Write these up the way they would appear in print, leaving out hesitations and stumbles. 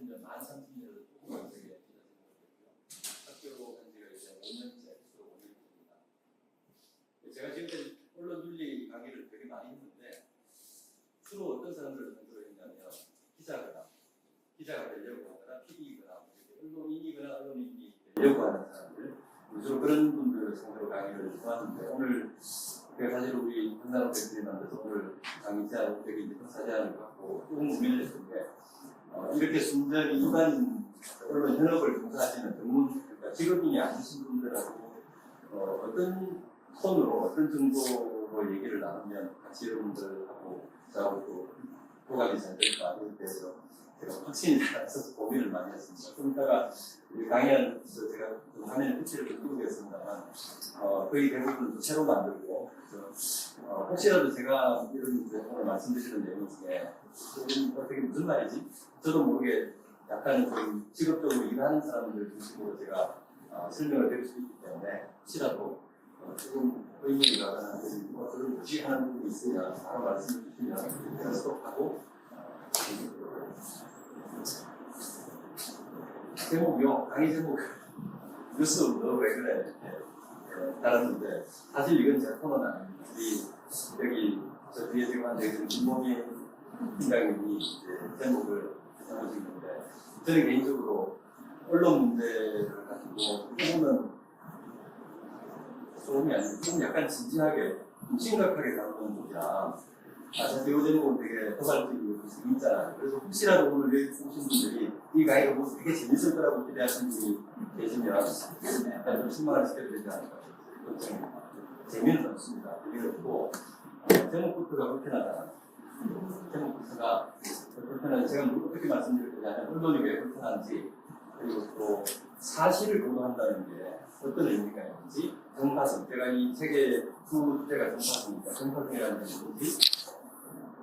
이제 13,000년을 조금 되게 학교로 한 지가 이제 5년째, 5년입니다. 제가 지금까지 언론 윤리 강의를 되게 많이 했는데 주로 어떤 사람들을 상대로 했냐면 기자가 되려고 하거나 PD이거나 언론인이거나 언론인이 되려고 하는 사람들, 주로 그런 분들을 상대로 강의를 해왔는데, 오늘 제가 사실 우리 한나로 대표님 만나서 오늘 강의 제안, 되게 사제안을 갖고 조금 고민을 했는데, 이렇게 순전히 일반인 언론 현업을 종사하시는 전문, 그러니까 직업인이 아니신 분들하고 어떤 톤으로 어떤 정도로 얘기를 나누면 같이 여러분들하고 저하고 또 호감이 잘 될까에 대해서 제가 확신이 있어서 고민을 많이 했습니다. 좀 이따가 강의하면서 제가 화면에 표시를 띄우겠습니다만 거의 대부분 새로 만들고, 혹시라도 제가 이런 오늘 말씀드리는 내용 중에 어떻게 무슨 말이지? 저도 모르게 약간은 좀 직업적으로 일하는 사람들 중심으로 제가 설명을 드릴 수 있기 때문에 혹시라도 조금 의문이 가거나 저를 무시하는 부분이 있으면 바로 말씀해 주시면 제가 스톱하고 제목이요. 강의 제목 뉴스 너 왜 그래? 달았는데 사실 이건 제 코너는 아닙니다. 여기 저 뒤에 지금 앉아있는 김범희 팀장님이 제목을 정하신 건데, 저는 개인적으로 언론 문제를 가지고 조금은 조금이 아니고 좀 약간 진지하게 좀 심각하게 다루는 쪽이라 사실 이 제목은 되게 포괄적이고 재밌잖아요. 그래서 혹시라도 오늘 여기 오신 분들이 이 강의가 뭐 되게 재밌을 거라고 기대하시는 분이 계시면 약간 좀 실망을 시켜야 되지 않을까 싶어요. 재미는 없습니다. 재미는 없고 제목부터가 불편하다. 제목부터가 불편한, 제가 어떻게 말씀드릴 거냐면 언론이 왜 불편한지, 그리고 또 사실을 보도한다는 게 어떤 의미가 있는지, 정파성, 제가 이 책의 주제가 정파성이니까 정파성이라는 게 뭔지,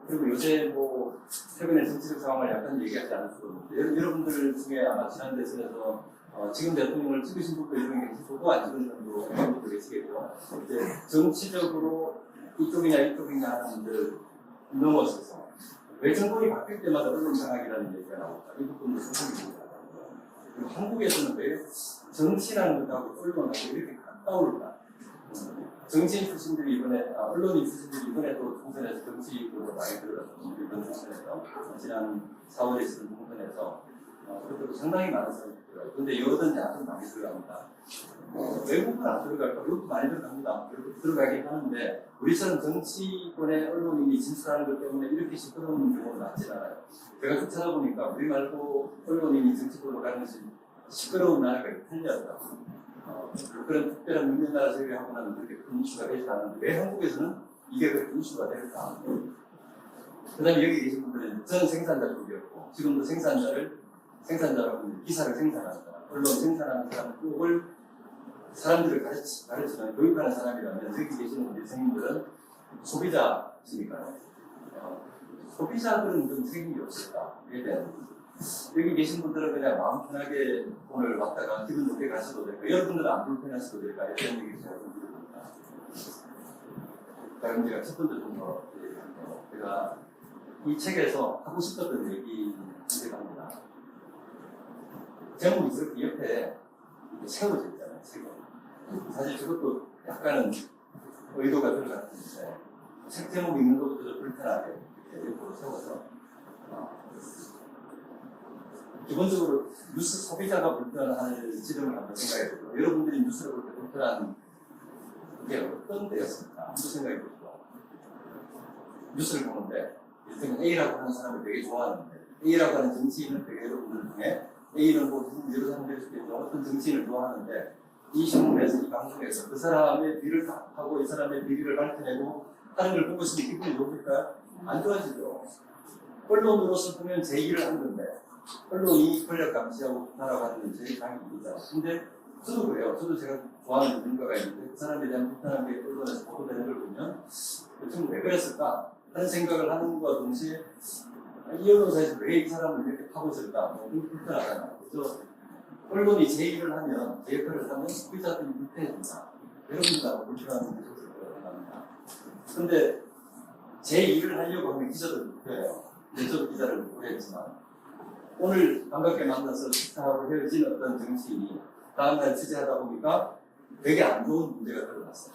그리고 요새 뭐 최근에 정치적 상황을 약간 얘기하지 않을 수가 없는데, 여러분들 중에 아마 지난 대선에서 지금 대통령을 찍으신 분도 있는 게 있고 안 찍은 분도 분도 계시겠고, 이제 정치적으로 이쪽이냐 하는 분들 넘어서서 왜 정권이 바뀔 때마다 언론 장악이라는 얘기가 나올까, 이 부분도 생각입니다. 그리고 한국에서는 왜 정치라는 것하고 언론하고 이렇게 가까울까? 정치인 출신들이 이번에, 언론인 출신들이 이번에 또 총선에서 정치인으로 많이 들어갔습니다. 이번 총선에서, 지난 4월에 있었던 총선에서, 그것도 상당히 많은 사람들이 들어가요. 근데 여든 야든 많이 들어갑니다. 외국은 안 들어갈까? 외국도 많이 들어갑니다. 들어가긴 하는데, 우리처럼 정치권의 언론인이 진출하는 것 때문에 이렇게 시끄러운 경우는 많지 않아요. 제가 쭉 찾아보니까 우리 말고 언론인이 정치권으로 가는 것이 시끄러운 나라가 틀렸다. 그런 특별한 민주나라 제외하고 나면 그렇게 큰 이슈가 되지 않는데 왜 한국에서는 이게 그렇게 이슈가 될까? 그 다음에 여기 계신 분들은 저는 생산자 쪽이었고, 지금도 생산자라고 기사를 생산하는 사람, 언론 생산하는 사람 쪽을 사람들을 가르치는 교육하는 사람이라면, 여기 계시는 우리 선생님들은 소비자시니까요. 소비자들은 좀 책임이 없을까에 대한, 여기 계신 분들은 그냥 마음 편하게 오늘 왔다가 기분 좋게 가셔도 될까? 여러분들은 안 불편하셔도 될까? 이런 얘기를 제가 좀 드립니다. 그럼 제가 첫 번째 좀 더 얘기할게요. 제가 이 책에서 하고 싶었던 얘기를 합니다. 제목이 이렇게 옆에 세워져 있잖아요, 책은. 사실 그것도 약간은 의도가 들어갔는데, 책 제목 읽는 것부터 불편하게 이렇게 옆으로 세워서 기본적으로 뉴스 소비자가 불편할 지점을 한번 생각해보죠. 여러분들이 뉴스를 볼 때 불편한 게 어떤 데였습니까? 한번 생각해 보시죠. 뉴스를 보는데, 일단 A라고 하는 사람을 되게 좋아하는데, A라고 하는 정치인을 되게 여러분들 중에, A는 뭐 여러 사람들일 수도 있고 어떤 정치인을 좋아하는데, 이 신문에서, 이 방송에서 그 사람의 비리를 하고 이 사람의 비리를 밝혀내고 하는 걸 보고 있으면 기분이 좋을까요? 안 좋아지죠. 언론으로서 보면 제 일을 하는 건데, 언론이 권력 감시하고 나라가는 건 제일 당연합니다. 근데 저도 그래요. 저도 제가 좋아하는 누군가가 있는데 그 사람에 대한 불편한 게 언론에서 보도되는 걸 보면 그 친구 왜 그랬을까 하는 생각을 하는 것과 동시에 이 언론사에서 왜 이 사람을 이렇게 파고 있을까? 뭐 불편하잖아요. 그래서 언론이 제 일을 하면, 제 역할을 하면 소비자들이 불편해진다. 여러분들하고 불편한 분이 있을 거라고 생각합니다. 근데 제 일을 하려고 하면 기자들도 불편해요. 저도 기자를 오래 했지만 오늘 반갑게 만나서 식사하고 헤어진 어떤 정치인이 다음날 취재하다 보니까 되게 안 좋은 문제가 드러났어요.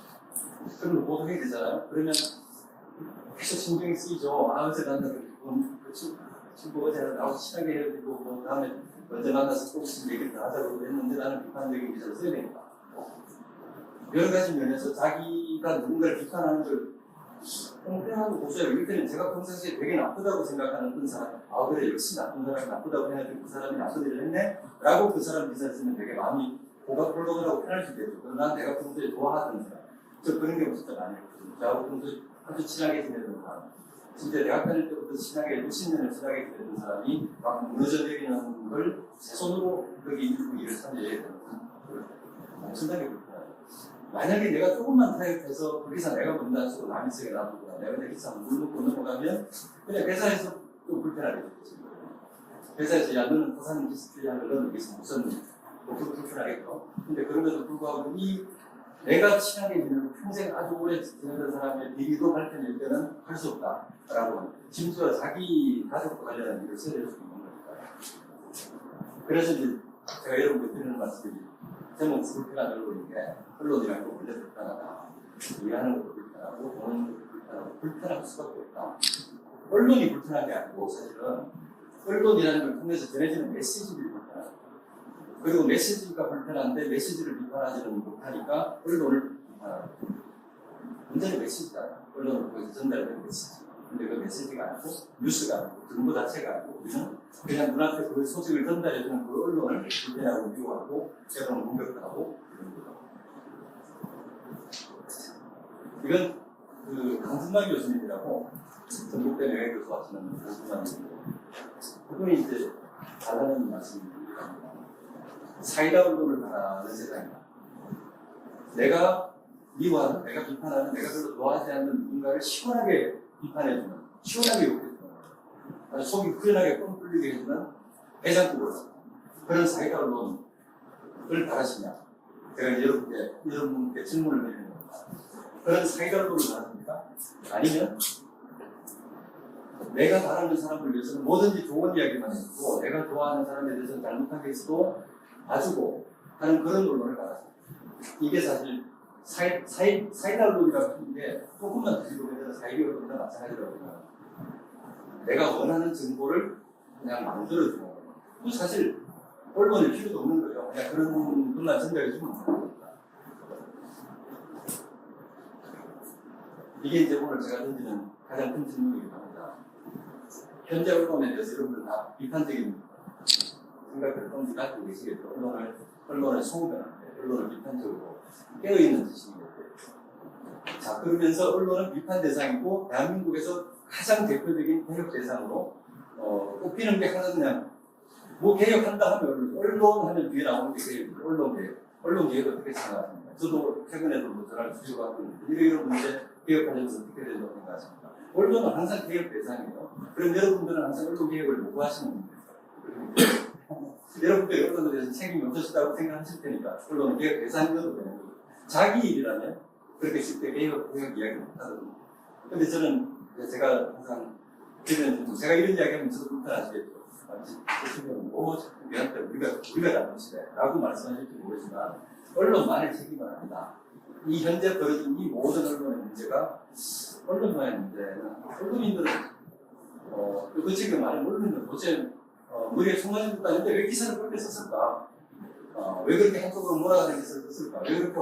그럼 보도해야 되잖아요. 그러면 계속 신경이 쓰이죠. 아, 어제 만나서 친구 어제 나하고 친하게 헤어지고 뭐 다음에 언제 만나서 꼭 얘기를 다 하자고 했는데 나는 비판적인 기사를 써야 되니까. 여러 가지 면에서 자기가 누군가를 비판하는 걸 평평하고 고소해요. 이때는 제가 평상시에 되게 나쁘다고 생각하는 그 사람, 아 그래 역시 나쁜 사람이 나쁘다고 생각하는 그 사람이 나쁜 일을 했네? 라고 그 사람 기사를 쓰면 되게 마음이 고각불복하고 편할 수 있겠죠. 난 내가 평소에 좋아하던 사람, 저 그런 경우 진짜 많이 했거든요. 저하고 평소에 아주 친하게 지내던 사람, 진짜 대학 다닐 때부터 친하게, 몇십 년을 친하게 지내던 사람이 막 무너져 내리는 걸 제 손으로 거기 일을 참여해야 되는 거예요. 엄청나게 불편해요. 만약에 내가 조금만 타협해서 그 기사 내가 먼저 쓰고 남이 쓰게 놔두거나 내가 내 기사 물 놓고 넘어가면 그냥 회사에서 좀 불편하게 느껴지는 거예요. 회사에서 야 너는 부산 기술주의하는 너는 여기서 무슨 뭐 불편하겠죠. 근데 그럼에도 불구하고 이 내가 친하게 지내는 평생 아주 오래 지내던 사람의 비리도 밝혀낼 때는 할 수 없다라고 심지어 자기 가족과 관련한 일을 써야 될 수 있는 거니까요. 그래서 이제 제가 여러분께 드리는 말씀이 제목 불편한 언론인데 언론이라는 거 원래 불편하다. 일하는 것도 불편하고 보는 것도 불편하고 불편할 수밖에 없다. 언론이 불편한 게 아니고 사실은 언론이라는 걸 통해서 전해지는 메시지들이 불편하다. 그리고 메시지가 불편한데 메시지를 비판하지는 못하니까 언론을 비판하다. 문제는 메시지다. 언론을 통해서 전달되는 메시지. 근데 그 메시지가 아니고 뉴스가 아니고 정보 자체가 아니고 우리는 그냥 눈앞에 그 소식을 전달해주는 그 언론을 불편하고 미워하고 때로는 공격하고 이런 거다. 이건 그 강승만 교수님이라고 전국대 명예교수 하시는 강승만 교수님. 그분이 이제 잘하는 말씀입니다. 사이다 언론을 바라는 세상이다. 내가 미워하는, 내가 비판하는, 내가 별로 좋아하지 않는 누군가를 시원하게 비판해주는, 시원하게 욕해주는, 아주 속이 후련하게 뻥 뚫리게 해주는 해장국을 그런 사이다 언론을 바라시냐? 제가 여러분께 질문을 드리는 겁니다. 그런 사이다 언론을 바라십니까? 아니면 내가 바라는 사람을 위해서는 뭐든지 좋은 이야기만 해주고 내가 좋아하는 사람에 대해서는 잘못한 게 있어도 봐주고 하는 그런 언론을 바라십니다. 이게 사실 사이다 언론이라고 하는 게 조금만 뒤로 가면 사이다 언론이나 마찬가지라고 생각합니다. 내가 원하는 정보를 그냥 만들어주는 거예요. 사실 언론일 필요도 없는 거예요. 그냥 그런 것만 전달해주면 됩니다. 이게 이제 오늘 제가 던지는 가장 큰 질문이기도 합니다. 현재 언론에 대해서 여러분들 다 비판적인 생각을 가지고 계시겠죠. 언론을 소구하는데 언론을 비판적으로 깨어있는 짓입니다. 자, 그러면서 언론은 비판 대상이고 대한민국에서 가장 대표적인 개혁 대상으로 꼽히는 게 하나 그냥 뭐 개혁한다 하면 언론 하면 뒤에 나오는 게 개혁이죠. 언론 개혁 어떻게 생각하십니까? 저도 최근에도 뭐 전화를 주시고 하고 있는데 이런 문제 개혁하면서 어떻게 된다고 생각하십니까? 언론은 항상 개혁 대상이에요. 그럼 여러분들은 항상 언론 개혁을 요구하시는 분들이에요. 여러분들 언론에 대해서 책임이 없으시다고 생각하실 테니까 언론은 개혁 대상이어도 되는 거예요. 자기 일이라면 그렇게 쉽게 개혁 이야기 못하거든요. 근데 저는 제가 항상 제가 이런 이야기하면 저도 불편하시겠죠. 뭐 우리한테 우리가 잘못이래 라고 말씀하실지 모르지만 언론만의 책임은 아니다. 이 현재 벌어진 이 모든 언론의 문제가 언론만의 문제는 언론인들은 그 책임 많이 모르는 도대체 머리에 총알이 붙다는데 왜 기사를 그렇게 썼을까? 왜 그렇게 한쪽으로 몰아가는 기사를 썼을까? 왜 그렇게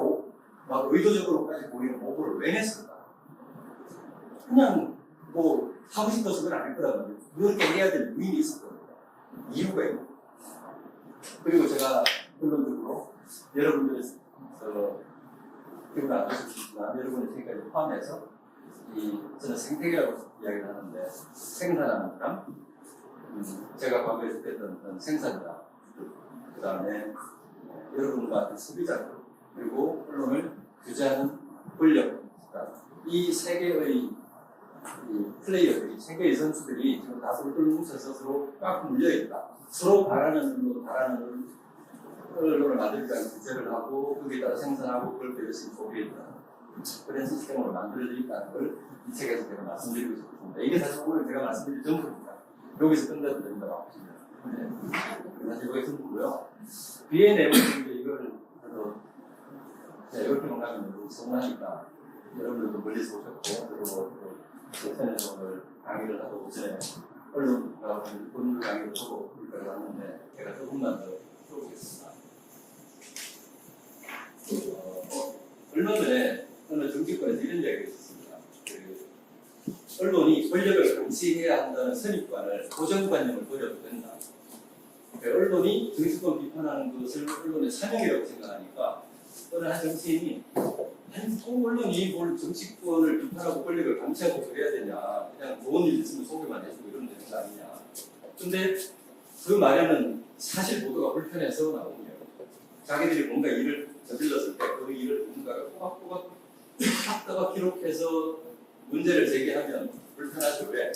막 의도적으로까지 보이는 오보를 왜 냈을까? 그냥 뭐 하고 싶어서 그건 아닐 거란 말이에요. 그렇게 해야 될 요인이 있을 겁니다. 이유가 있고. 그리고 제가 결론적으로 여러분들의 기분 안 좋으시지만 여러분의 생각을 포함해서 저는 생태계라고 이야기를 하는데 생산하는 사람, 제가 과거에 접했던 생산자, 그 다음에 여러분과 같은 소비자들, 그리고 언론을 규제하는 권력, 이 세 개의 플레이어들이, 세 개의 선수들이 지금 다 서로 뭉쳐서 서로 꽉 물려있다. 서로 바라는 언론을 만들기 위한 규제를 하고, 거기에 따라 생산하고, 그걸 또 열심히 소비했다. 그런 시스템으로 만들어져 있다는 걸 이 책에서 제가 말씀드리고 싶습니다. 이게 사실 오늘 제가 말씀드린 전부입니다. 여기서 끝내도 된다고 보십니다. 사실 거기 있고요. 뒤에 내용인데 이걸 그래도 이렇게만 가면 너무 서운하니까 여러분들도 멀리서 오셨고 그리고 인터넷에서 오늘 강의를 하고 오전에 언론과 본인 강의를 보고 여기까지 왔는데 제가 조금만 더 풀어보겠습니다. 얼마 전에 어느 정치권에서 이런 이야기가 있었습니다. 언론이 권력을 감시해야 한다는 선입관을 고정관념을 버려도 된다. 언론이 정치권 비판하는 것을 언론의 사명이라고 생각하니까 어느 한 정치인이 언론이 뭘 정치권을 비판하고 권력을 감시하고 그래야 되냐, 그냥 좋은 일 있으면 소개만 해주고 이러면 되는 거 아니냐. 근데 그 말에는 사실 보도가 불편해서 나오는 거예요. 자기들이 뭔가 일을 저질렀을 때 그 일을 누군가가 꼬박꼬박 기록해서 문제를 제기하면 불편하죠. 왜?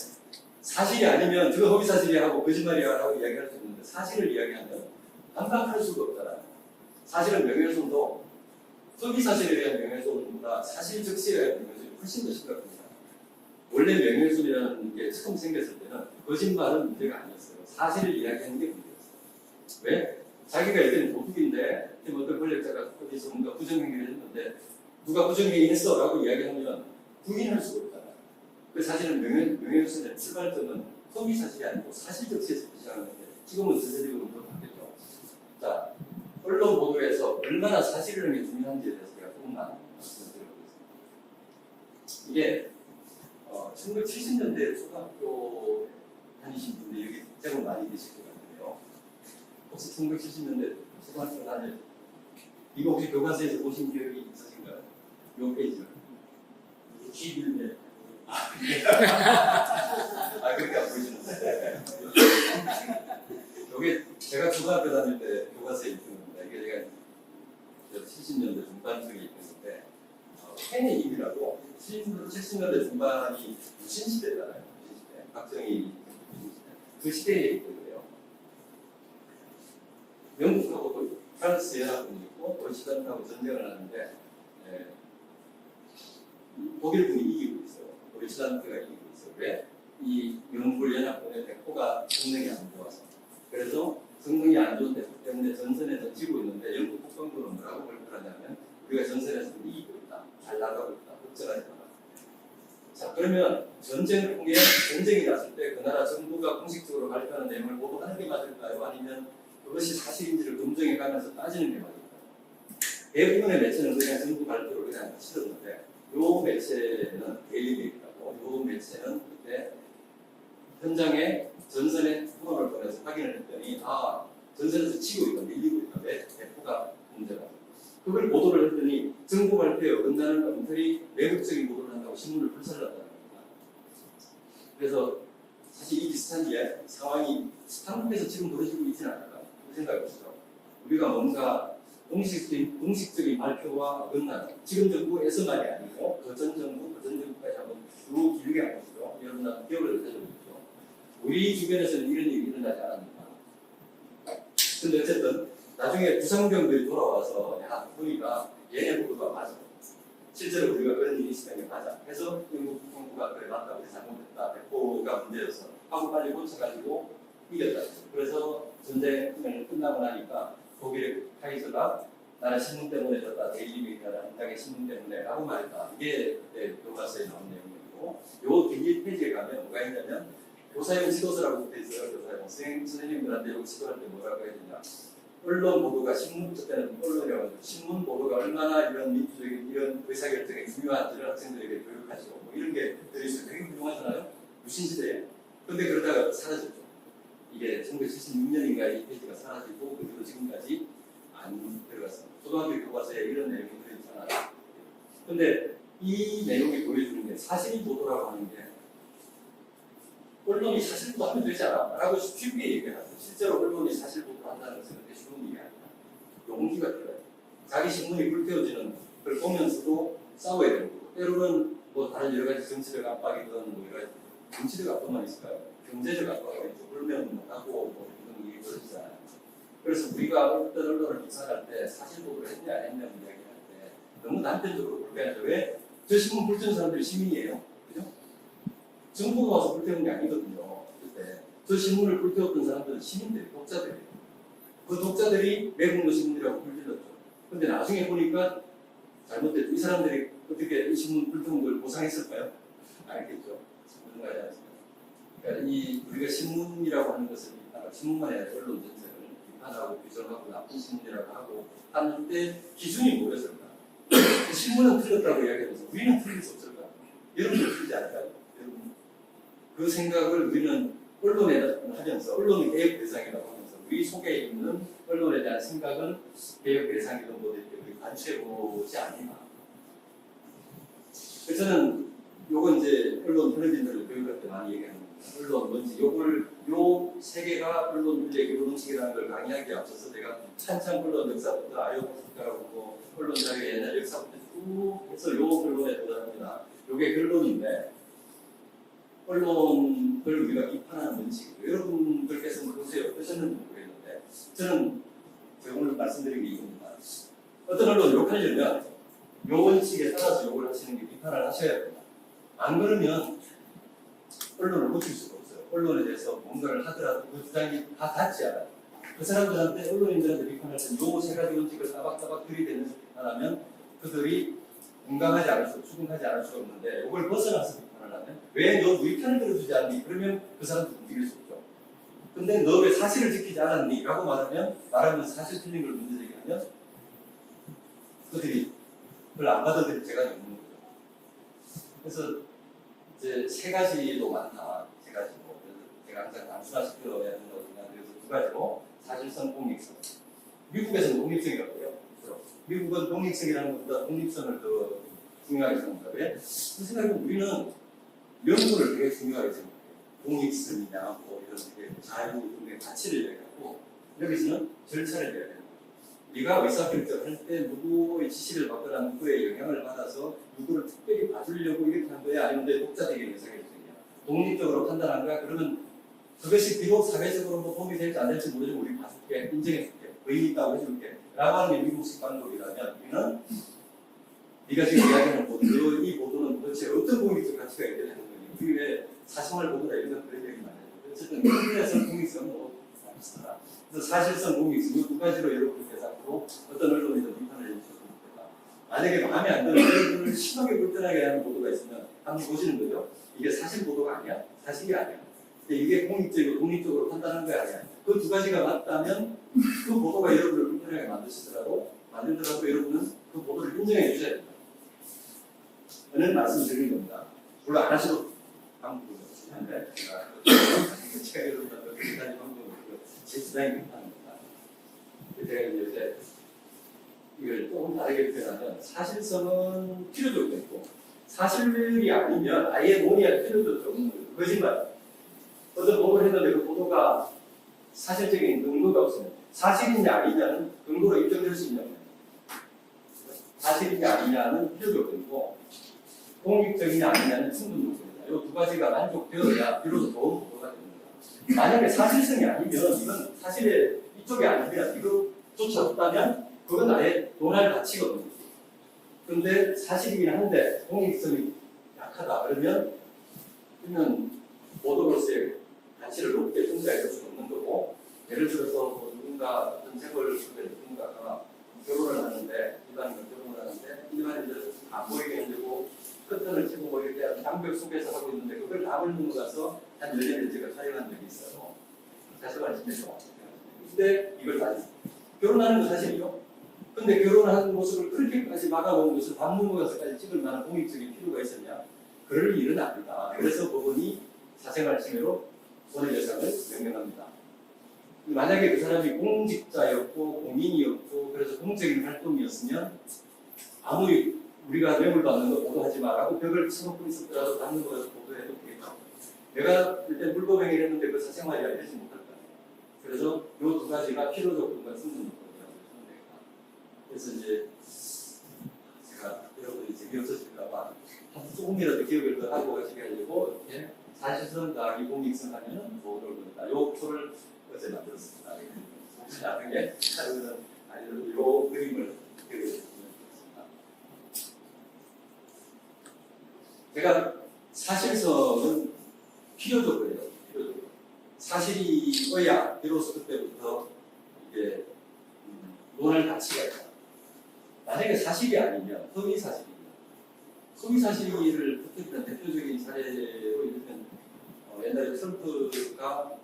사실이 아니면 그거 허위 사실이야 하고 거짓말이야 라고 이야기할 수 있는데 사실을 이야기하면 반박할 수가 없잖아요. 사실은 명예훼손도 허위 사실에 대한 명예훼손보다 사실 적시에 대한 명예훼손이 훨씬 더 심각합니다. 원래 명예훼손이라는 게 처음 생겼을 때는 거짓말은 문제가 아니었어요. 사실을 이야기하는 게 문제였어요. 왜? 자기가 일단 도둑인데 어떤 권력자가 어디서 뭔가 부정행위를 했는데 누가 부정행위 했어 라고 이야기하면 부인할 수가 없잖아요. 그 사실은 명예훼손의 출발점은 허위 사실이 아니고 사실 적시에서 시작하는 건데 지금은 전체적으로 바뀌었죠. 자, 언론 보도에서 얼마나 사실이라는 게 중요한지에 대해서 제가 조금만 말씀드려보겠습니다. 이게 1970년대 초등학교 다니신 분들이 여기 제법 많이 계실 것 같은데요. 혹시 1970년대 초등학교 다닐 이거 혹시 교과서에서 보신 기억이 있으신가요? 요 페이지를 61년 그렇게 안 보이시는데 이게 제가 초등학교 다닐 때 교과서에 있던 겁니다. 이게 제가 70년대 중반쯤에 있던 건데 팬의 힘이라고 70년대 중반이 무신시대잖아요. 무신시대. 박정희 그 시대에 있던 거예요. 영국하고 프랑스 연합군이 있고 도이치land하고 전쟁을 하는데 독일군이 이기고 있어요. 도이치land가 이기고 있어요. 왜? 이 영국 연합군의 백호가 성능이 안 좋아서. 그래서 성능이 안 좋은 대표 때문에 전선에서 지고 있는데 영국 국방부는 뭐라고 발표하냐면 우리가 전선에서 이기고 있다. 잘 나가고 있다. 걱정하지 마라. 자, 그러면 전쟁을 통해 전쟁이 났을 때 그 나라 정부가 공식적으로 발표하는 내용을 보도하는 게 맞을까요? 아니면 그것이 사실인지를 검증해 가면서 따지는 게 맞을까요? 대부분의 매체는 그냥 정부 발표를 그냥 실었는데 요 매체는 데일리메일이라고 요 매체는 그때 현장에 전선에 후원을 보내서 확인을 했더니 전선에서 치고 있다, 밀리고 있다, 왜 대포가 문제가 그걸 보도를 했더니 정부 발표에 어긋나는 놈들이 매국적인 보도를 한다고 신문을 불살랐다는 겁니다. 그래서 사실 이 비슷한 상황이 한국에서 지금 벌어지고 있지는 않을까 그 생각이 드죠. 우리가 뭔가 공식적인 발표와 어긋나는 지금 정부에서만이 아니고 그전 정부까지 한번 쭉 길게 한번 보시죠. 여러분 기억을 해주십시오. 우리 주변에서는 이런 일이 일어나지 않았습니다. 근데 어쨌든 나중에 부상병들이 돌아와서 보니까 얘네 보도가 맞아. 실제로 우리가 그런 일이 있으면 게 맞아. 그래서 영국 국방부가 그래 맞다. 우리 잘못했다. 백호가 문제여서 하고 빨리 고쳐가지고 이겼다. 그래서 전쟁을 끝나고 나니까 독일의 카이저가 나는 신문 때문에 졌다. 데일리메일이라는 한장의 신문 때문에 라고 말했다. 이게 그때 교과서에 나온 내용이고 요 뒤에 페이지에 가면 뭐가 있냐면 교사용 지도서라고 붙어 있어요. 교사용 선생님들한테 이거 지도할 때 뭐라고 해야 되냐. 언론 보도가 신문 때는 언론이라고 하죠. 신문 보도가 얼마나 이런 민주적인 이런 의사결정에 중요한지를 학생들에게 교육하시고 뭐 이런 게 들어있어요. 되게 훌륭하잖아요. 유신시대에. 근데 그러다가 사라졌죠. 이게 1976년인가 이 페이지가 사라지고 그 뒤로 지금까지 안 들어갔습니다. 초등학교 교과서에 이런 내용이 들어있잖아요. 근데 이 내용이 보여주는 게 사실 보도라고 하는 게 언론이 사실 보도하면 되지 않아? 라고 쉽게 얘기하죠. 실제로 언론이 사실 보도한다는 것은 그렇게 쉬운 일이 아니다. 용기가 필요해요. 자기 신문이 불태워지는 걸 보면서도 싸워야 되는 거고 때로는 뭐 다른 여러 가지 정치적 압박이든 뭐 여러 가지 정치적 압박만 있을까요? 경제적 압박이 있죠. 그러면 하고 뭐 이런 일이 벌어지잖아요. 그래서 우리가 어떤 언론을 비판할 때 사실 보도를 했냐 안 했냐 이야기할 때 너무 단편적으로 불편하죠. 왜? 저 신문 불태운 사람들이 시민이에요. 그죠? 정부가 와서 불태운 게 아니거든요. 그때 저 신문을 불태웠던 사람들은 시민들, 독자들이에요. 그 독자들이 매국노 신문이라고 불질렀죠. 근데 나중에 보니까 잘못됐죠. 이 사람들이 어떻게 이 신문 불태운 걸 보상했을까요? 알겠죠. 신문가지 않습니까? 그러니까 우리가 신문이라고 하는 것을 신문만이 아니라 언론 전체를 비판하고 규정하고 나쁜 신문이라고 하고 하는데 기준이 뭐였을까? 신문은 틀렸다고 이야기하면서 우리는 틀릴 수 없을까? 여러분도 틀리지 않을까요? 여러분. 그 생각을 우리는 언론에 하면서 언론은 개혁 대상이라고 하면서 우리 속에 있는 언론에 대한 생각은 개혁 대상이든 뭐든 우리 관찰해보지 않나. 그래서 저는 요건 이제 언론 현업인들을 교육할 때 많이 얘기하는 겁니다. 언론 뭔지 요 세 개가 언론 윤리 교육원칙이라는 걸 강의하기에 앞서서 제가 한참 언론 역사부터 아이오파스카라고 뭐 언론 자료의 옛날 역사부터 쭉 해서 요 결론에 도달합니다. 요게 결론인데 언론을 우리가 비판하는 원칙이고 여러분들께서는 그것에 어떠셨는지 모르겠는데 저는 제가 오늘 말씀드린 게 이겁니다. 어떤 언론을 욕하려면 요 원칙에 따라서 욕을 하시는 게 비판을 하셔야 됩니다. 안 그러면 언론을 고칠 수가 없어요. 언론에 대해서 뭔가를 하더라도 그 주장이 다 닿지 않아요. 그 사람들한테 언론인들한테 비판할 때 요 세 가지 원칙을 따박따박 들이대면서 비판하면 그들이 공감하지 않을 수, 추궁하지 않을 수가 없는데 이걸 벗어나서 비판을 하면 왜 너 우리 편을 들어주지 않니? 그러면 그 사람도 움직일 수 없죠. 근데 너 왜 사실을 지키지 않았니? 라고 말하면 사실 틀린 걸 문제 제기하면 그들이 그걸 안 받아들일 재간이 없는 거죠. 그래서 이제 세 가지도 많다. 세 가지로. 그래서 제가 항상 단순화시켜야 된다고 생각해서 두 가지로 사실성, 독립성. 미국에서는 독립성이라고 해요. 미국은 독립성이라는 것보다 독립성을 더 중요하게 생각합니다. 왜? 그 생각에는 우리는 명분을 되게 중요하게 생각해요. 독립성이냐, 뭐 이런 되게 자유 등의 가치를 얘기하고 여기서는 절차를 얘기해요. 우리가 의사결정을 할 때 누구의 지시를 받거나 누구의 영향을 받아서 누구를 특별히 봐주려고 이렇게 한 거야? 아니면 내 독자적인 의사결정이야? 독립적으로 판단한 거야? 그러면 그것이 비록 사회적으로 뭐 도움이 될지 안 될지 모르지만 우리 봐줄게, 인정해줄게, 의미 있다고 해줄게 라고 하는 게 미국식 방법이라면 우리는 네가 지금 이야기하는 보도, 이 보도는 도대체 어떤 공익적 가치가 있게 되는 거니? 우리 왜 사생활 보도다 이런 그런 얘기 많이 해요. 어쨌든 인터넷은 공익성은 뭐 비슷하다. 그래서 사실성, 공익성 이 두 가지로 여러분께 잡고 어떤 언론이든 비판을 해주셔도 좋겠다. 만약에 마음에 안 드는 여러분을 심하게 불편하게 하는 보도가 있으면 한번 보시는 거죠. 이게 사실 보도가 아니야? 사실이 아니야. 이게 공익적이고 독립적으로 판단하는 거 아니야. 그 두 가지가 맞다면 그 보도가 여러분을 불편하게 만들더라도 여러분은 그 보도를 인정해 주셔야 됩니다. 저는 말씀드리는 겁니다. 물론 안 하셔도 방법은 없는데 제가 여러분한테 비슷한 방법은 제 주장이 비판합니다. 제가 이제 이걸 조금 다르게 표현하면 사실성은 필요도 있고 사실이 아니면 아예 논의할 필요도 없는 거예요. 거짓말. 어떤 보도를 했는데 그 보도가 사실적인 근거가 없으면 사실이냐 아니냐는 근거로 입증될 수 있냐면 사실이냐 아니냐는 필요도 없고 공익적이냐 아니냐는 충분 요소입니다. 이 두 가지가 만족되어야 비로소 좋은 보도가 됩니다. 만약에 사실성이 아니면 이건 사실의 이쪽이 아니면 이거조차 없다면 그건 아예 논할 가치거든요. 그런데 사실이긴 한데 공익성이 약하다 그러면 보도로서의 가치를 높게 평가할 수 없는 거고 예를 들어서 뭐 누군가 어떤 재벌 속에 누군가가 결혼을 하는데 일반인과 결혼을 하는데 일반인들은 안 보이게 하려고 커튼을 치고 뭐 이렇게 장벽 속에서 하고 있는데 그걸 담을 누고 가서 한 10년을 제가 촬영한 적이 있어요. 사실 말씀드리죠. 근데 이걸 다 결혼하는 건 사실이죠. 근데 결혼하는 모습을 그렇게까지 막아놓은 것을 반문고에서까지 찍을 만한 공익적인 필요가 있었냐? 그럴 일은 아니다. 그래서 법원이 사생활 침해로 손해배상을 명령합니다. 만약에 그 사람이 공직자였고 공인이었고 그래서 공적인 활동이었으면 아무리 우리가 뇌물 받는 거 보도하지 마라고 벽을 쳐놓고 있었더라도 받는 거라도 보도해도 되겠다. 내가 일단 불법행위를 했는데 그 사생활이 알려지 못할 거야. 그래서 이 두 가지가 필요 조건과 충분 조건이라고 보시면 되겠다. 그래서 이제 제가 여러분이 재미없으실까 봐 조금이라도 기억을 더 하고 가시게 하려고 이렇게 사실성 더하기 공익성 하면은 보도를 본다. 요 표를 어제 만들었습니다. 혹시 나중에 다루는 아니면 요 그림을 그려주시면 좋겠습니다. 제가 사실성은 필요 조건이에요. 필요 조건. 사실이어야 비로소 그때부터 이게 논할 가치가 있다. 만약에 사실이 아니면 허위 사실이면 허위 사실을 어떻게든 대표적인 사례로 이르면 옛날에 트럼프가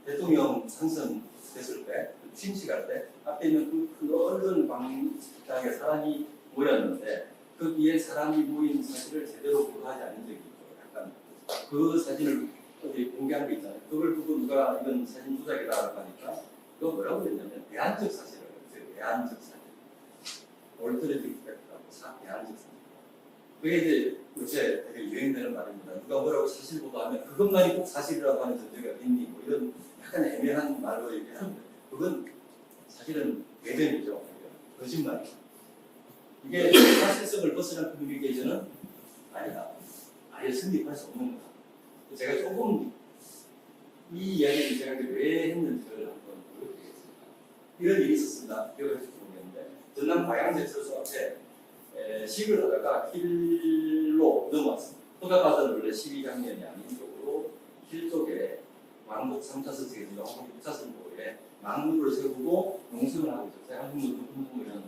대통령 당선됐을 때 취임식할 때 앞에 있는 그 넓은 광장에 사람이 모였는데 거기에 사람이 모인 사실을 제대로 보도하지 않은 적이 있고 약간 그 사진을 어디 공개한 게 있잖아요. 그걸 보고 누가 이건 사진 조작이라고 하니까 그거 뭐라고 했냐면 대안적 사실을 대안적 사실 올터네티브 팩트라고 대안적 사실 그게 이제 요새 되게 유행되는 말입니다. 누가 뭐라고 사실 보도하면 그것만이 꼭 사실이라고 하는 전제가 있니 뭐 이런 약간 애매한 말로 얘기하는데 그건 사실은 외전이죠. 거짓말이죠. 이게 사실성을 벗어난 커뮤니케이션은 아니다. 아예 성립할 수 없는 거다. 제가 조금 이 이야기를 제가 왜 했는지를 한번 보여드리겠습니다. 이런 일이 있었습니다. 기억하실지 모르겠는데 전남 광양제철소 앞에 시위를 하다가 길로 넘어왔습니다. 허가받은 원래 시위 장면이 아닌 쪽으로 길 쪽에 왕복 3차선 지역이나 6차선 도로에 망루를 세우고 농성을 하고 있었어요. 한국노동운동 이런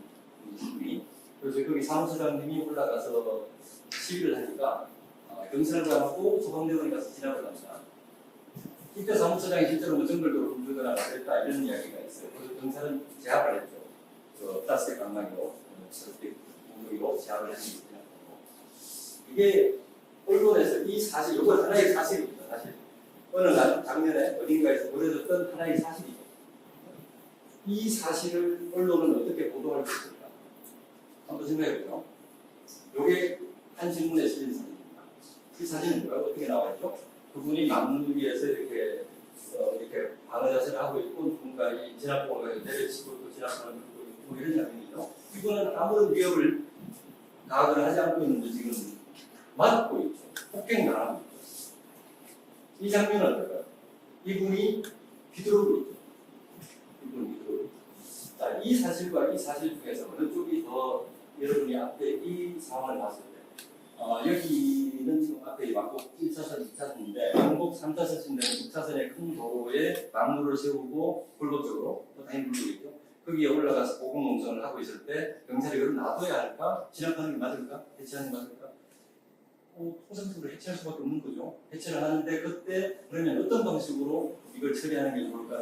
시위. 그래서 거기 사무처장님이 올라가서 시위를 하니까 경찰관하고 소방대원이 가서 진압을 합니다. 이때 사무처장이 실제로 뭐 정글도로 훔들거나 그랬다 이런 이야기가 있어요. 그래서 경찰은 제압을 했죠. 그 플라스틱 강망이로 공격으로 제압을 했습니다. 이게 언론에서 이 사실, 이건 하나의 사실입니다. 사실 어느 날 작년에 어딘가에서 벌어졌던 하나의 사실이죠. 이 사실을 언론은 어떻게 보도할 수 있을까? 한번 생각해보죠. 이게 한 신문에 실린 사진입니다. 이 사진은 뭐라고 어떻게 나와 있죠? 그분이 나무 위에서 이렇게 방어 자세를 하고 있고 누군가 진압봉을 내려치고 또 진압하는 뭐 이런 장면이죠. 이분은 아무런 위협을 가하거나 하지 않고 있는데 지금 맞고 있죠. 폭행당하고 있죠. 이 장면은 어떨까요? 이분이 비뚤어고 있죠. 이분이 비뚤어고 있죠. 자, 이 사실과 이 사실 중에서 어느 쪽이 더 여러분이 앞에 이 상황을 봤을 때 여기는 지금 앞에 왕복 1차선, 2차선인데 왕복 3차선인데 6차선의 큰 도로에 망루를 세우고 불법적으로 또 당연히 불법이죠. 거기에 올라가서 보건농성을 하고 있을 때 경찰이 이걸 놔둬야 할까? 진압하는 게 맞을까? 해체하는 게 맞을까? 통상적으로 해체할 수밖에 없는 거죠. 해체를 하는데 그때 그러면 어떤 방식으로 이걸 처리하는 게 좋을까?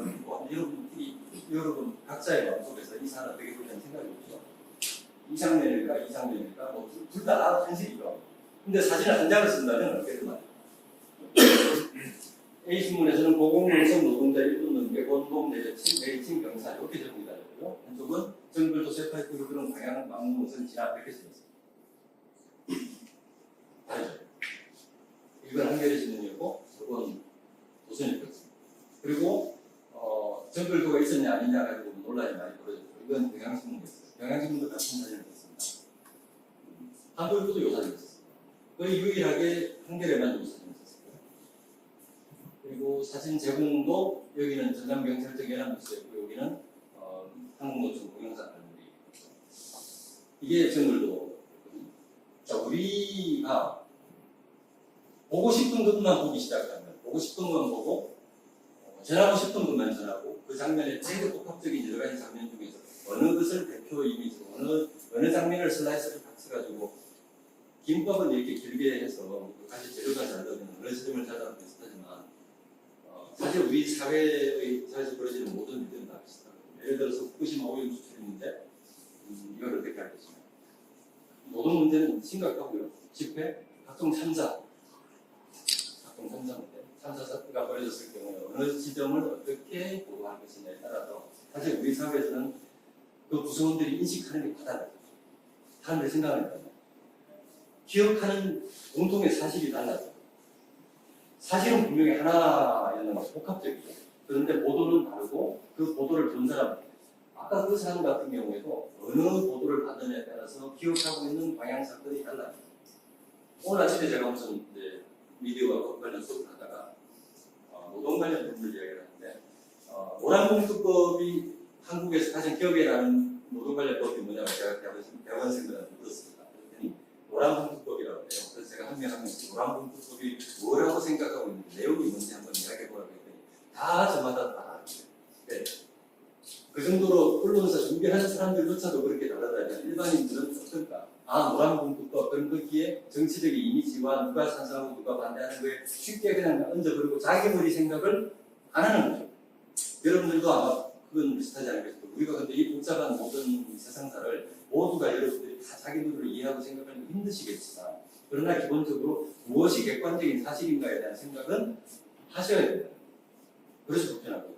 여러분 각자의 마음속에서 이 사안을 어떻게 보려는 생각이 없죠. 이 장면일까? 이 장면일까? 뭐 둘 다 현실이죠. 근데 사진을 한 장을 쓴다면 어떻게 되나요? A신문에서는 고공농성 노동자 1분 넘게 원동 내리친 경찰 이렇게 정리가 되고요. 한쪽은 정글도 세파이트로 그런 방향 망무선 진압 이렇게 쓰였습니다. 다르죠. 이건 한겨레 신문이었고 저건 조선일보였습니다. 그리고 정글도가 있었냐 아니냐 가지고 논란이 많이 벌어졌고 이건 경향신문이었어요. 경향신문도 같은 사진을 썼습니다. 한국일보도 이 사진을 썼습니다. 거의 유일하게 한겨레만 이 사진을 썼습니다. 그리고 사진 제공도 여기는 전남경찰청 연합뉴스였고 여기는 한국노총 동영상 관물이 이게 정글도. 자, 우리가 보고 싶은 것만 보기 시작하면 보고 싶은 것만 보고 전하고 싶은 것만 전하고 그 장면에 되게 복합적인 여러 가지 장면 중에서 어느 것을 대표 이미지로 어느 장면을 슬라이스를 딱 써가지고 김밥은 이렇게 길게 해서 사실 재료가 잘 되면 어느 지점을 찾아가면 비슷하지만 사실 우리 사회의 사회에서 벌어지는 모든 일들은 다 비슷하거든요. 예를 들어서 후쿠시마 오염 수출인데 이걸 어떻게 하겠습니까? 노동 문제는 심각하고요. 집회, 각종 참사 문제, 참사 사건가 벌어졌을 경우에 어느 지점을 어떻게 보도할 것이냐에 따라서 사실 우리 사회에서는 그 구성원들이 인식하는 게 달라요. 사람들이 생각하는 거예요. 기억하는 공통의 사실이 달라요. 사실은 분명히 하나였는 거 복합적이죠. 그런데 보도는 다르고 그 보도를 본 사람, 아까 그 사람 같은 경우에도 어느 보도를 받느냐에 따라서 기억하고 있는 방향 사건이 달라요. 오늘 아침에 제가 무슨 이제 미디어와 관련 수업을 하다가 노동 관련 부분을 이야기를 하는데 노란봉투법이 한국에서 가장 기억에 나는 노동 관련 법이 뭐냐고 제가 대학원생들한테 물었습니다. 그랬더니 노란봉투법이라고 해요. 그래서 제가 한 명 한 명씩 노란봉투법이 뭐라고 생각하고 있는지 내용이 뭔지 한번 이야기해 보라고 했더니 다 저마다 다 네. 그 정도로 언론사 준비하는 사람들조차도 그렇게 다르다면 일반인들은 어떨까? 아, 노란봉투도 그런 거기에 정치적인 이미지와 누가 찬성하고 누가 반대하는 거에 쉽게 그냥 얹어버리고 자기 머리 생각을 안 하는 거죠. 여러분들도 아마 그건 비슷하지 않겠습니까? 우리가 근데 이 복잡한 모든 세상사를 모두가 여러분들이 다 자기 눈으로 이해하고 생각하는 게 힘드시겠지만 그러나 기본적으로 무엇이 객관적인 사실인가에 대한 생각은 하셔야 됩니다. 그래서 불편하고요.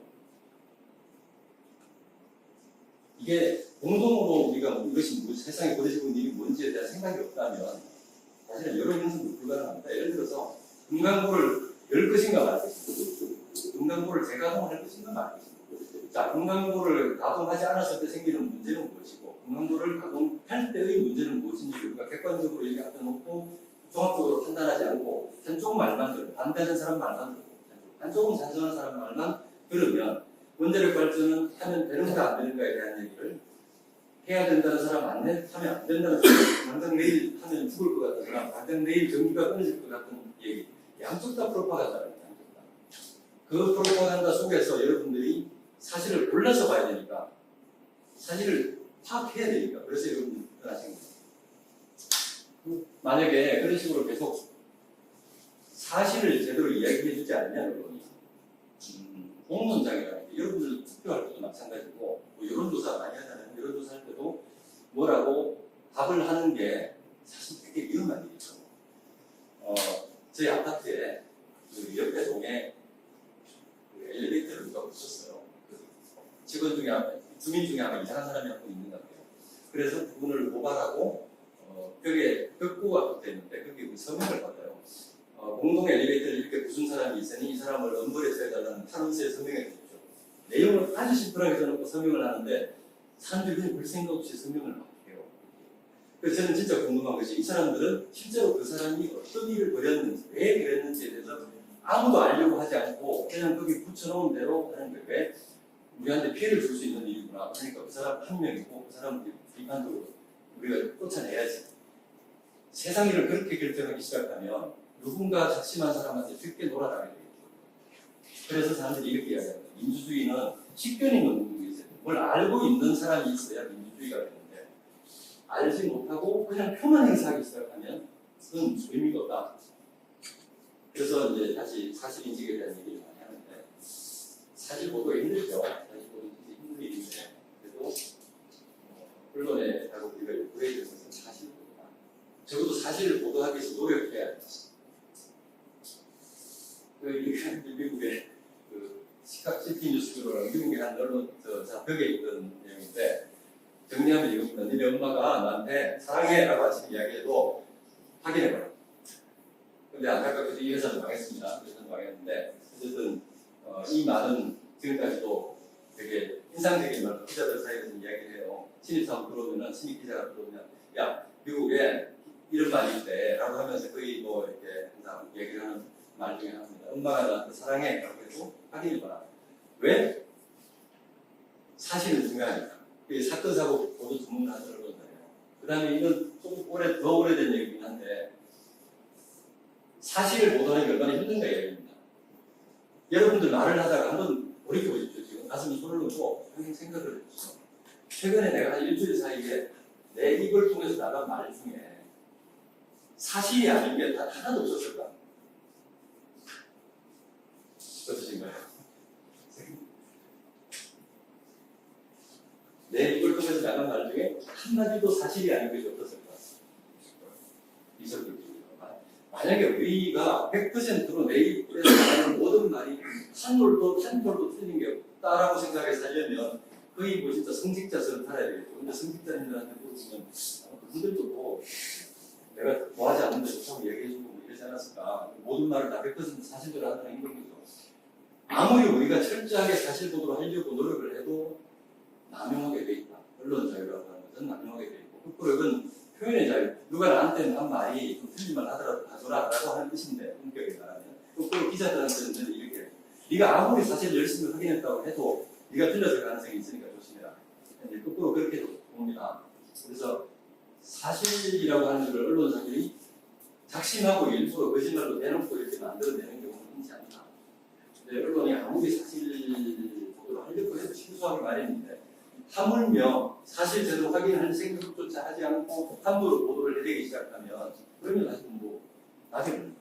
이게 공동으로 우리가 이것이 세상에 벌어지고 있는 일이 뭔지에 대한 생각이 없다면 사실은 여러 형성도 불가능합니다. 예를 들어서 금강구를 열 것인가 말 것인가, 금강구를 재가동할 것인가 말 것인가. 자, 금강구를 가동하지 않았을 때 생기는 문제는 무엇이고 금강구를 가동할 때의 문제는 무엇인지 우리가 객관적으로 얘기 앞에 놓고 종합적으로 판단하지 않고 한쪽 말만 들고 반대하는 사람 말만 듣고 한쪽은 찬성하는 사람 말만 들으면 원자력 발전은 하면 되는가 안 되는가에 대한 얘기를 해야 된다는 사람 하면 안 된다는 사람 당장 내일 하면 죽을 것 같은 사람 당장 내일 전기가 끊어질 것 같은 얘기 양쪽 다 프로파간다입니다. 양쪽 다. 그 프로파간다 속에서 여러분들이 사실을 골라서 봐야 되니까 사실을 파악해야 되니까 그래서 여러분들이 불편하신 거예요. 만약에 그런 식으로 계속 사실을 제대로 이야기해 주지 않으면 언론이 공론장이라는 게 여러분들 투표할 때도 마찬가지고 뭐 여론조사 많이 하잖아요. 여론조사 할 때도 뭐라고 답을 하는 게 사실 되게 위험한 일이죠. 저희 아파트에 그 옆에 동에 그 엘리베이터를 누가 붙였어요. 그 직원 중에 주민 중에 아마 이상한 사람이 한 분 있는 것 같아요. 그래서 그분을 고발하고 벽에 벽보가 붙어 있는데 거기에 서명을 받아요. 공동 엘리베이터를 이렇게 부순 사람이 있으니 이 사람을 엄벌해서 해달라는 탄원서에 서명해 주십시오. 내용을 아주 심플하게 써놓고 서명을 하는데 사람들이 별 생각 없이 서명을 막 해요. 그래서 저는 진짜 궁금한 것이 이 사람들은 실제로 그 사람이 어떤 일을 벌였는지 왜 그랬는지에 대해서 아무도 알려고 하지 않고 그냥 거기 붙여놓은 대로 하는 거예요. 왜? 우리한테 피해를 줄 수 있는 일이구나. 그러니까 그 사람 한 명이고 그 사람을 비판적으로 우리가 쫓아내야지. 세상 일을 그렇게 결정하기 시작하면 누군가 작심한 사람한테 쉽게 놀아나게 되겠죠. 그래서 사람들이 이렇게 이야기합니다. 민주주의는 식견 있는 부분이 있어요. 뭘 알고 있는 사람이 있어야 민주주의가 되는데 알지 못하고 그냥 표만 행사하기 시작하면 그건 의미가 없다. 그래서 이제 다시 사실 인식에 대한 얘기를 많이 하는데 사실 보도가 힘들죠. 사실 보도 힘든 일인데 그래도 언론에 자꾸 우리가 요구해야 되는 것은 사실 보도다. 적어도 사실을 보도하기 위해서 노력해야 돼요. 미국의 그 시각CP 뉴스로 미국의 한 언론 벽에 있던 내용인데 정리하면 이겁니다. 너네 엄마가 나한테 사랑해라고 하시는 이야기해도 확인해봐라. 근데 안타깝게도 이 회사는 망했습니다. 그 회사는 망했는데 어쨌든 이 말은 지금까지도 되게 인상적인 말로 기자들 사이에서 이야기를 해요. 신입사원 들어오면 신입 기자가 들어오면 야 미국에 이런 말이 있대 라고 하면서 거의 뭐 이렇게 항상 얘기를 하는 말 중에 하나입니다. 엄마가 나한테 사랑해 라고 해도 확인해봐라. 왜? 사실은 중요하니까. 사건 사고 보도 전문가들을 그런다네요. 그 다음에 이건 좀 더 오래된 얘기긴 한데 사실을 보도하는 게 얼마나 힘든가 이야기입니다. 여러분들 말을 하다가 한번 돌이켜보십시오. 지금 가슴에 손을 놓고 평생 생각을 해보시죠. 최근에 내가 한 일주일 사이에 내 입을 통해서 나간 말 중에 사실이 아닌 게 단 하나도 없었을까? 어떠신가요? 내 입을 통해서 나간 말 중에 한마디도 사실이 아닌 것이 어떻을까? 있었겠죠. 만약에 우리가 100%로 내 입에서 나가는 모든 말이 한 톨도 틀린 게 없다라고 생각해 살려면 거의 뭐 진짜 성직자처럼 살아야 되겠죠. 근데 성직자님들한테 물어보면 그분들도 뭐 내가 좋아하지 않는데 좋다고 얘기해주고 뭐 이러지 않았을까. 모든 말을 다 100% 사실대로 한다는 힘든 거죠. 아무리 우리가 철저하게 사실 보도를 하려고 노력을 해도 남용하게 돼 있다. 언론 자유라고 하는 것은 남용하게 돼 있고 거꾸로 이건 표현의 자유. 누가 나한테 한 말이 좀 틀린 말 하더라도 봐줘라라고 하는 뜻인데 본격에 말하면 거꾸로 기자들한테는 이렇게 네가 아무리 사실을 열심히 확인했다고 해도 네가 틀렸을 가능성이 있으니까 조심해라. 거꾸로 그렇게 봅니다. 그래서 사실이라고 하는 걸 언론사들이 작심하고 일부러 거짓말로 내놓고 이렇게 만들어내는 경우는 있지 않나. 언론이 아무리 사실 보도를 하려고 해도 실수하기 마련인데 하물며 사실 제대로 확인할 생각조차 하지 않고 함부로 보도를 해대기 시작하면 그러면 사실 뭐 나중에